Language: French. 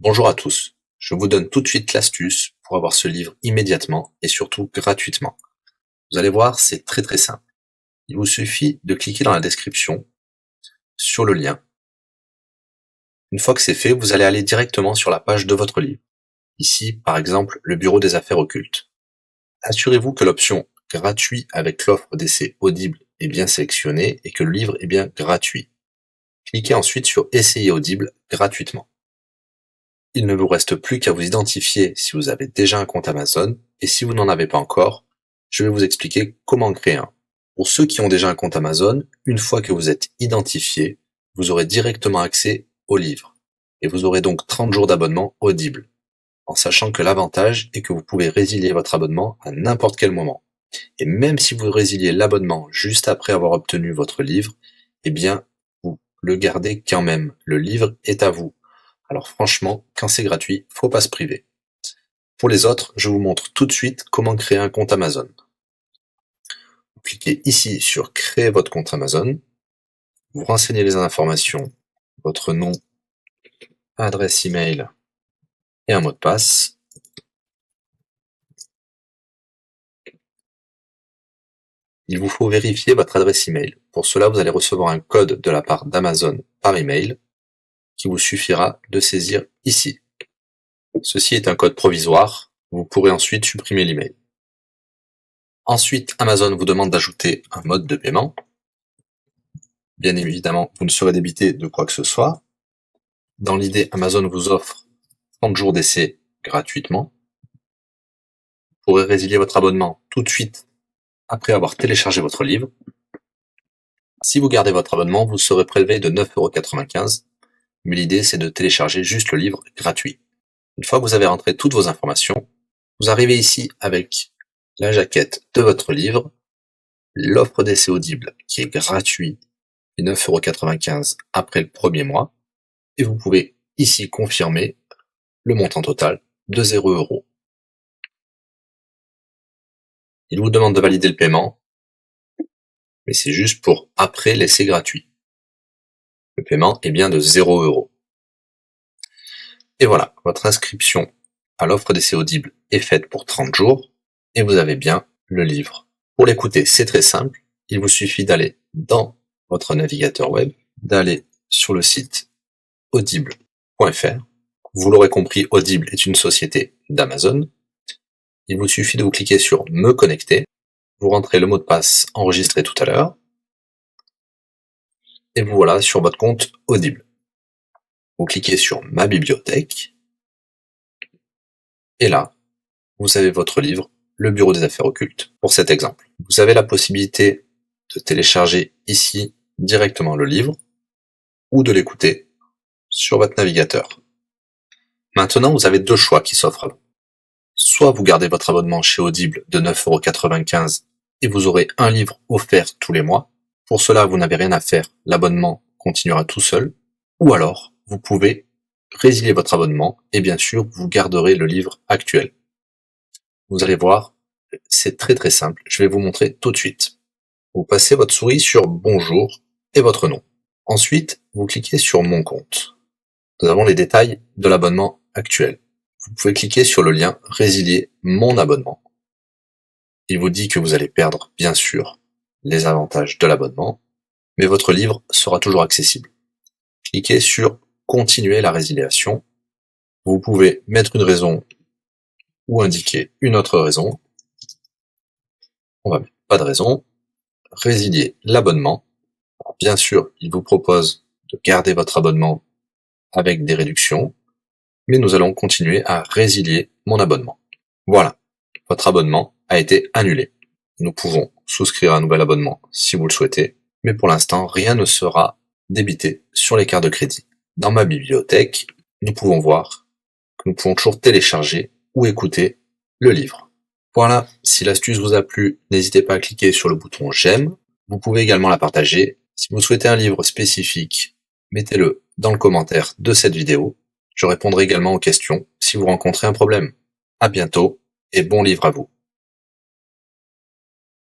Bonjour à tous, je vous donne tout de suite l'astuce pour avoir ce livre immédiatement et surtout gratuitement. Vous allez voir, c'est très simple. Il vous suffit de cliquer dans la description sur le lien. Une fois que c'est fait, vous allez aller directement sur la page de votre livre. Ici, par exemple, le bureau des affaires occultes. Assurez-vous que l'option gratuit avec l'offre d'essai Audible est bien sélectionnée et que le livre est bien gratuit. Cliquez ensuite sur Essayer Audible gratuitement. Il ne vous reste plus qu'à vous identifier si vous avez déjà un compte Amazon, et si vous n'en avez pas encore, je vais vous expliquer comment créer un. Pour ceux qui ont déjà un compte Amazon, une fois que vous êtes identifié, vous aurez directement accès au livre, et vous aurez donc 30 jours d'abonnement Audible, en sachant que l'avantage est que vous pouvez résilier votre abonnement à n'importe quel moment. Et même si vous résiliez l'abonnement juste après avoir obtenu votre livre, eh bien, vous le gardez quand même. Le livre est à vous. Alors franchement, quand c'est gratuit, faut pas se priver. Pour les autres, je vous montre tout de suite comment créer un compte Amazon. Vous cliquez ici sur créer votre compte Amazon. Vous renseignez les informations, votre nom, adresse email et un mot de passe. Il vous faut vérifier votre adresse email. Pour cela, vous allez recevoir un code de la part d'Amazon par email qui vous suffira de saisir ici. Ceci est un code provisoire. Vous pourrez ensuite supprimer l'email. Ensuite, Amazon vous demande d'ajouter un mode de paiement. Bien évidemment, vous ne serez débité de quoi que ce soit. Dans l'idée, Amazon vous offre 30 jours d'essai gratuitement. Vous pourrez résilier votre abonnement tout de suite après avoir téléchargé votre livre. Si vous gardez votre abonnement, vous serez prélevé de 9,95 €, mais l'idée c'est de télécharger juste le livre gratuit. Une fois que vous avez rentré toutes vos informations, vous arrivez ici avec la jaquette de votre livre, l'offre d'essai Audible qui est gratuit et 9,95 € après le premier mois, et vous pouvez ici confirmer le montant total de 0 €. Il vous demande de valider le paiement, mais c'est juste pour après l'essai gratuit. Le paiement est bien de 0 €. Et voilà, votre inscription à l'offre d'essai Audible est faite pour 30 jours, et vous avez bien le livre. Pour l'écouter, c'est très simple, il vous suffit d'aller dans votre navigateur web, d'aller sur le site audible.fr. Vous l'aurez compris, Audible est une société d'Amazon. Il vous suffit de vous cliquer sur Me connecter, vous rentrez le mot de passe enregistré tout à l'heure, et vous voilà sur votre compte Audible. Vous cliquez sur Ma bibliothèque, et là, vous avez votre livre, Le Bureau des affaires occultes, pour cet exemple. Vous avez la possibilité de télécharger ici directement le livre, ou de l'écouter sur votre navigateur. Maintenant, vous avez deux choix qui s'offrent à vous. Soit vous gardez votre abonnement chez Audible de 9,95 € et vous aurez un livre offert tous les mois. Pour cela, vous n'avez rien à faire, l'abonnement continuera tout seul. Ou alors, vous pouvez résilier votre abonnement et bien sûr, vous garderez le livre actuel. Vous allez voir, c'est très simple, je vais vous montrer tout de suite. Vous passez votre souris sur Bonjour et votre nom. Ensuite, vous cliquez sur Mon compte. Nous avons les détails de l'abonnement actuel. Vous pouvez cliquer sur le lien Résilier mon abonnement. Il vous dit que vous allez perdre, bien sûr, les avantages de l'abonnement, mais votre livre sera toujours accessible. Cliquez sur Continuer la résiliation. Vous pouvez mettre une raison ou indiquer une autre raison. On va mettre pas de raison. Résilier l'abonnement. Bien sûr, il vous propose de garder votre abonnement avec des réductions, mais nous allons continuer à résilier mon abonnement. Voilà, votre abonnement a été annulé. Nous pouvons souscrire un nouvel abonnement si vous le souhaitez, mais pour l'instant, rien ne sera débité sur les cartes de crédit. Dans ma bibliothèque, nous pouvons voir que nous pouvons toujours télécharger ou écouter le livre. Voilà, si l'astuce vous a plu, n'hésitez pas à cliquer sur le bouton j'aime. Vous pouvez également la partager. Si vous souhaitez un livre spécifique, mettez-le dans le commentaire de cette vidéo. Je répondrai également aux questions si vous rencontrez un problème. À bientôt et bon livre à vous.